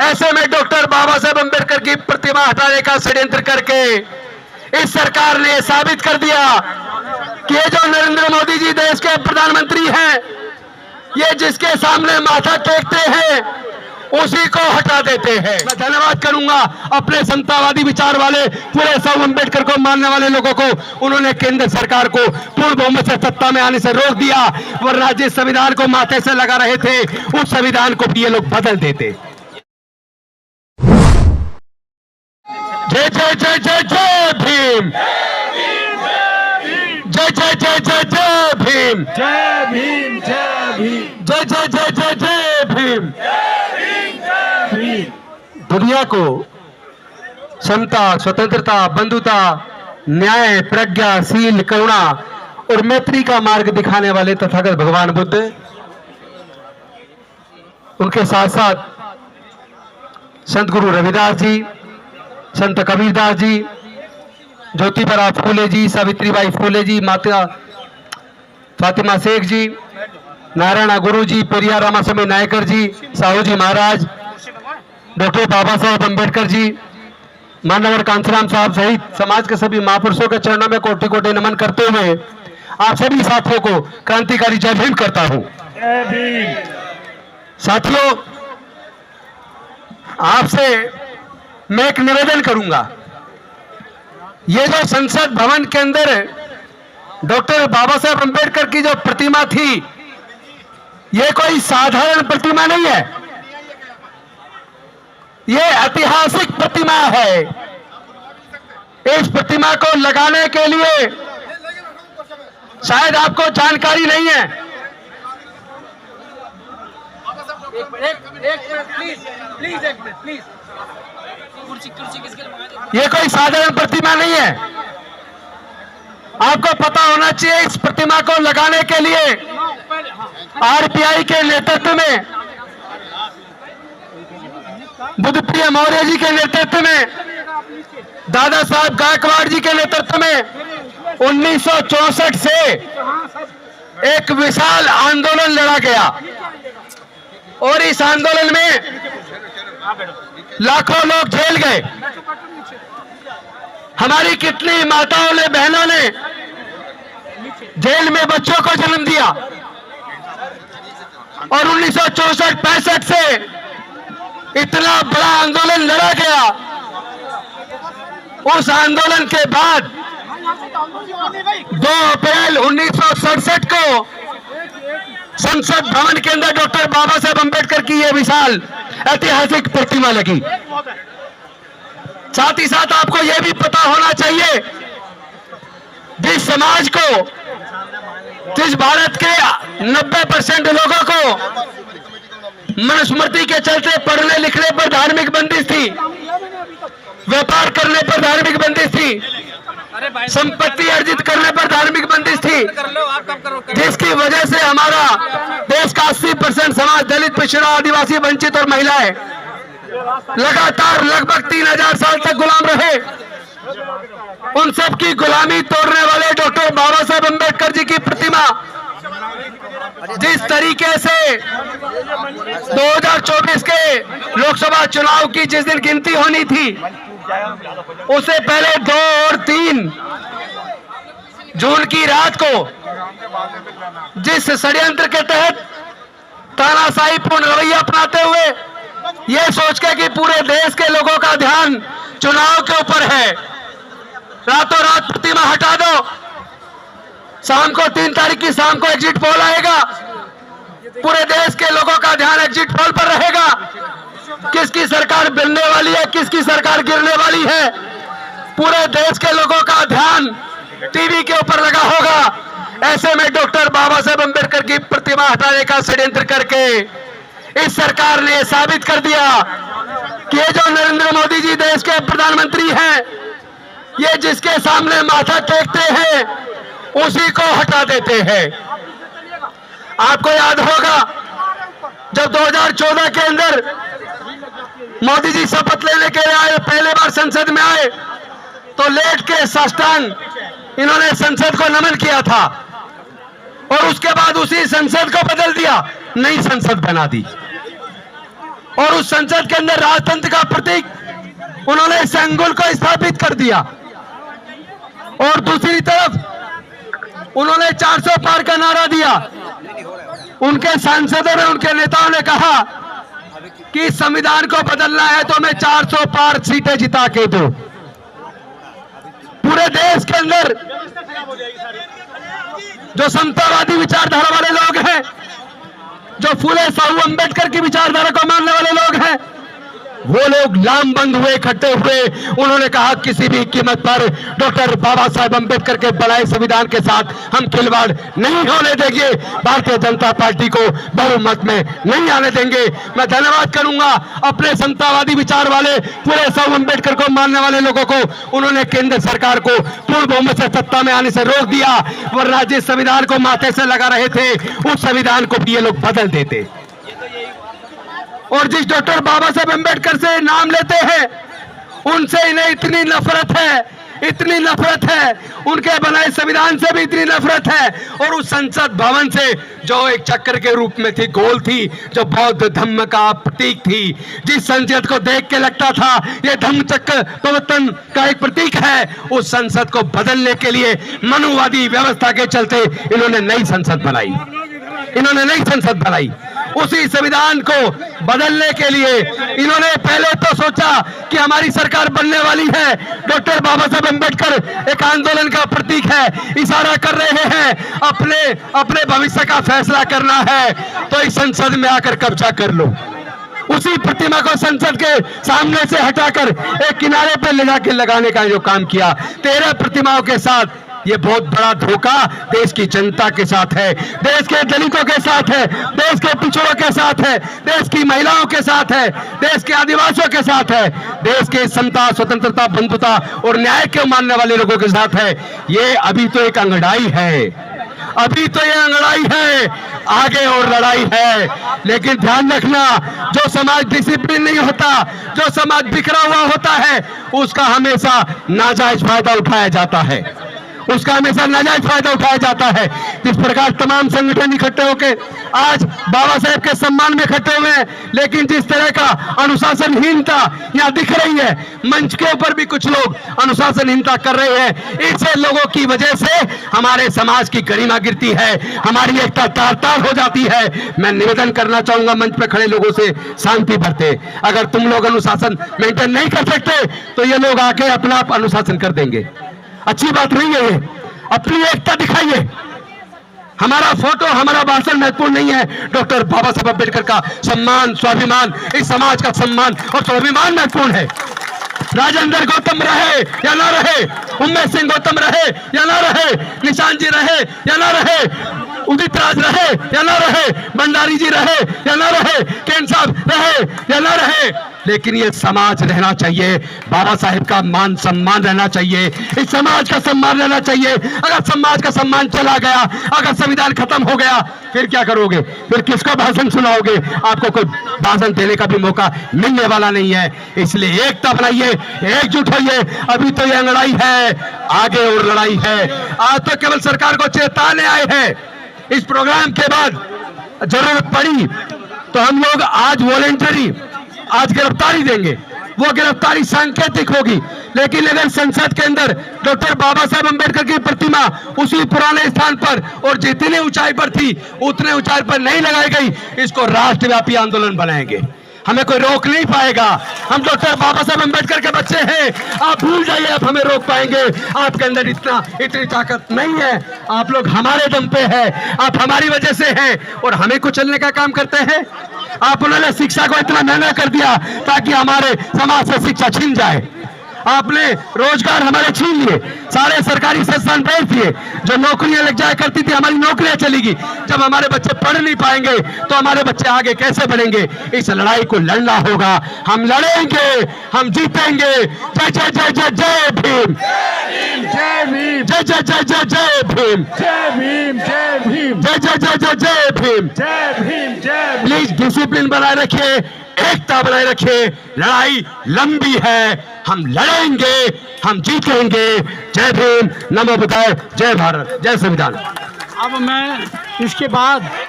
ऐसे में डॉक्टर बाबा साहेब अम्बेडकर की प्रतिमा हटाने का षड्यंत्र करके इस सरकार ने साबित कर दिया कि ये जो नरेंद्र मोदी जी देश के प्रधानमंत्री हैं, ये जिसके सामने माथा टेकते हैं उसी को हटा देते हैं। मैं धन्यवाद करूंगा अपने समतावादी विचार वाले पूरे साहब अम्बेडकर को मानने वाले लोगों को। उन्होंने केंद्र सरकार को पूर्ण बहुमत से सत्ता में आने से रोक दिया, वरना जिस संविधान को माथे से लगा रहे थे उस संविधान को भी ये लोग बदल देते। जय जय जय जय जय भीम, जय जय जय जय जय भीम, जय भीम, जय भीम, जय जय जय जय जय भीम। दुनिया को समता, स्वतंत्रता, बंधुता, न्याय, प्रज्ञा, शील, करुणा और मैत्री का मार्ग दिखाने वाले तथागत भगवान बुद्ध, उनके साथ साथ संत गुरु रविदास जी, संत कबीरदास जी, ज्योतिबा फूले जी, सावित्रीबाई फूले जी, माता फातिमा शेख जी, नारायण गुरु जी, पेरियार रामास्वामी नायकर जी, साहू जी महाराज, डॉक्टर बाबा साहेब अम्बेडकर जी, मानवर कांसीराम साहब सहित समाज के सभी महापुरुषों के चरणों में कोटि कोटि नमन करते हुए आप सभी साथियों को क्रांतिकारी जय भीम करता हूं। जय भीम। साथियों, आपसे मैं एक निवेदन करूंगा। ये जो संसद भवन के अंदर डॉक्टर बाबा साहेब अम्बेडकर की जो प्रतिमा थी, ये कोई साधारण प्रतिमा नहीं है, ये ऐतिहासिक प्रतिमा है। इस प्रतिमा को लगाने के लिए शायद आपको जानकारी नहीं है। ये कोई साधारण प्रतिमा नहीं है। आपको पता होना चाहिए, इस प्रतिमा को लगाने के लिए आरपीआई के नेतृत्व में, बुद्धप्रिय मौर्य जी के नेतृत्व में, दादा साहब गायकवाड़ जी के नेतृत्व में 1964 से एक विशाल आंदोलन लड़ा गया और इस आंदोलन में लाखों लोग जेल गए। हमारी कितनी माताओं ने, बहनों ने जेल में बच्चों को जन्म दिया और 1964-65 से इतना बड़ा आंदोलन लड़ा गया। उस आंदोलन के बाद 2 अप्रैल 1967 को संसद भवन के अंदर डॉक्टर बाबा साहेब अम्बेडकर की यह विशाल ऐतिहासिक प्रतिमा लगी। साथ ही साथ आपको यह भी पता होना चाहिए, जिस समाज को, जिस भारत के 90% लोगों को मनुस्मृति के चलते पढ़ने लिखने पर धार्मिक बंदिश थी, व्यापार करने पर धार्मिक बंदिश थी, संपत्ति अर्जित करने पर धार्मिक बंदिश थी, जिसकी वजह से हमारा देश का 80% समाज दलित, पिछड़ा, आदिवासी, वंचित और महिलाएं लगातार लगभग 3000 साल तक गुलाम रहे। उन सब की गुलामी तोड़ने वाले डॉक्टर बाबा साहेब अम्बेडकर जी की प्रतिमा जिस तरीके से 2024 के लोकसभा चुनाव की जिस दिन गिनती होनी थी, उससे पहले 2 और 3 जून की रात को जिस षड्यंत्र के तहत तानाशाहीपूर्ण रवैया अपनाते हुए यह सोच के कि पूरे देश के लोगों का ध्यान चुनाव के ऊपर है, रातों रात प्रतिमा हटा दो, शाम को 3 तारीख की शाम को एग्जिट पोल आएगा, पूरे देश के लोगों का ध्यान एग्जिट पोल पर रहेगा, किसकी सरकार बनने वाली है, किसकी सरकार गिरने वाली है, पूरे देश के लोगों का ध्यान टीवी के ऊपर लगा होगा। ऐसे में डॉक्टर बाबा साहेब अम्बेडकर की प्रतिमा हटाने का षड्यंत्र करके इस सरकार ने साबित कर दिया कि ये जो नरेंद्र मोदी जी देश के प्रधानमंत्री हैं, ये जिसके सामने माथा टेकते हैं उसी को हटा देते हैं। आपको याद होगा, जब 2014 के अंदर मोदी जी शपथ लेने के लिए आए, पहले बार संसद में आए, तो लेट के साष्टांग इन्होंने संसद को नमन किया था और उसके बाद उसी संसद को बदल दिया, नई संसद बना दी। और उस संसद के अंदर राजतंत्र का प्रतीक उन्होंने संगुल को स्थापित कर दिया। और दूसरी तरफ उन्होंने 400 पार का नारा दिया। उनके सांसदों ने, उनके नेताओं ने कहा कि संविधान को बदलना है तो हमें 400 पार सीटें जिता के दो। पूरे देश के अंदर जो समतावादी विचारधारा वाले लोग हैं, जो फूले साहू अंबेडकर की विचारधारा को मानने वाले लोग हैं, वो लोग लामबंद हुए, इकट्ठे हुए। उन्होंने कहा किसी भी कीमत पर डॉक्टर बाबा साहेब अंबेडकर के बनाए संविधान के साथ हम खिलवाड़ नहीं होने देंगे, भारतीय जनता पार्टी को बहुमत में नहीं आने देंगे। मैं धन्यवाद करूंगा अपने समतावादी विचार वाले पूरे साहू अंबेडकर को मानने वाले लोगों को। उन्होंने केंद्र सरकार को पूर्ण बहुमत से सत्ता में आने से रोक दिया, वरना जिस संविधान को माथे से लगा रहे थे उस संविधान को भी ये लोग बदल देते। और जिस डॉक्टर बाबा साहेब अंबेडकर से नाम लेते हैं, उनसे इन्हें इतनी नफरत है, इतनी नफरत है, उनके बनाए संविधान से भी इतनी नफरत है। और उस संसद भवन से जो एक चक्र के रूप में थी, गोल थी, जो बौद्ध धम्म का प्रतीक थी, जिस संसद को देख के लगता था ये धम्म चक्र प्रवर्तन का एक प्रतीक है, उस संसद को बदलने के लिए मनुवादी व्यवस्था के चलते इन्होंने नई संसद बनाई, इन्होंने नई संसद बनाई। उसी संविधान को बदलने के लिए इन्होंने पहले तो सोचा कि हमारी सरकार बनने वाली है, डॉक्टर बाबा साहेब अंबेडकर एक आंदोलन का प्रतीक है, इशारा कर रहे हैं अपने भविष्य का फैसला करना है तो इस संसद में आकर कब्जा कर लो। उसी प्रतिमा को संसद के सामने से हटाकर एक किनारे पर ले जाकर लगाने का जो काम किया, 13 प्रतिमाओं के साथ, ये बहुत बड़ा धोखा देश की जनता के साथ है, देश के दलितों के साथ है, देश के पिछड़ों के साथ है, देश की महिलाओं के साथ है, देश के आदिवासियों के साथ है, देश के समता, स्वतंत्रता, बंधुता और न्याय के मानने वाले लोगों के साथ है। ये अभी तो एक अंगड़ाई है, अभी तो ये अंगड़ाई है, आगे और लड़ाई है। लेकिन ध्यान रखना, जो समाज डिसिप्लिन नहीं होता, जो समाज बिखरा हुआ होता है, उसका हमेशा नाजायज फायदा उठाया जाता है, उसका हमेशा नाजायज फायदा उठाया जाता है। जिस प्रकार तमाम संगठन इकट्ठे होकर आज बाबा साहेब के सम्मान में इकट्ठे हुए हैं, लेकिन जिस तरह का अनुशासनहीनता यहाँ दिख रही है, मंच के ऊपर भी कुछ लोग अनुशासनहीनता कर रहे हैं, ऐसे लोगों की वजह से हमारे समाज की गरिमा गिरती है, हमारी एकता तार तार हो जाती है। मैं निवेदन करना चाहूंगा मंच पर खड़े लोगों से, शांति बरते। अगर तुम लोग अनुशासन मेंटेन नहीं कर सकते तो ये लोग आके अपना आप अनुशासन कर देंगे। अच्छी बात नहीं है ये, अपनी एकता दिखाइए। हमारा फोटो, हमारा भाषण महत्वपूर्ण नहीं है, डॉक्टर बाबा साहब अम्बेडकर का सम्मान, स्वाभिमान, इस समाज का सम्मान और स्वाभिमान महत्वपूर्ण है। राजेंद्र गौतम रहे या ना रहे, उमेश सिंह गौतम रहे या ना रहे, निशान जी रहे या ना रहे, उदित राज रहे या ना रहे, भंडारी जी रहे या ना रहे, केन साहब रहे या ना रहे, लेकिन ये समाज रहना चाहिए, बाबा साहेब का मान सम्मान रहना चाहिए, इस समाज का सम्मान रहना चाहिए। अगर समाज का सम्मान चला गया, अगर संविधान खत्म हो गया, फिर क्या करोगे? फिर किसको भाषण सुनाओगे? आपको कोई भाषण देने का भी मौका मिलने वाला नहीं है। इसलिए एकता बनाइए, एकजुट होइए। अभी तो ये लड़ाई है, आगे और लड़ाई है। आज तो केवल सरकार को चेताने आए हैं, इस प्रोग्राम के बाद जरूरत पड़ी तो हम लोग आज वॉलेंटरी आज गिरफ्तारी देंगे, वो गिरफ्तारी सांकेतिक होगी, लेकिन अगर संसद के अंदर डॉक्टर बाबा साहेब अंबेडकर की प्रतिमा उसी पुराने स्थान पर और जितनी ऊंचाई पर थी उतने ऊंचाई पर नहीं लगाई गई, इसको राष्ट्रव्यापी आंदोलन बनाएंगे। हमें कोई रोक नहीं पाएगा। हम डॉक्टर बाबा साहेब अंबेडकर के बच्चे हैं, आप भूल जाइए आप हमें रोक पाएंगे। आपके अंदर इतनी ताकत नहीं है, आप लोग हमारे दम पे हैं, आप हमारी वजह से हैं और हमें को चलने का काम करते हैं। आप उन्होंने शिक्षा को इतना महंगा कर दिया ताकि हमारे समाज से शिक्षा छीन जाए। आपने रोजगार हमारे छीन लिए, सारे सरकारी संस्थान बेच दिए, जो नौकरियां लग जाया करती थी हमारी नौकरियां चलेगी। जब हमारे बच्चे पढ़ नहीं पाएंगे तो हमारे बच्चे आगे कैसे बढ़ेंगे? इस लड़ाई को लड़ना होगा, हम लड़ेंगे, हम जीतेंगे। जय जय जय जय जय भीम, जय भीम, जय जय जय जय जय भीम, जय भीम, जय भीम, जय जय जय जय जय भीम, जय भीम, जय भीम। प्लीज डिसिप्लिन बनाए रखिए, एकता बनाए रखिए। लड़ाई लंबी है, हम लड़ेंगे, हम जीतेंगे। जय भीम, नमो बुद्धाय, जय भारत, जय संविधान। अब मैं इसके बाद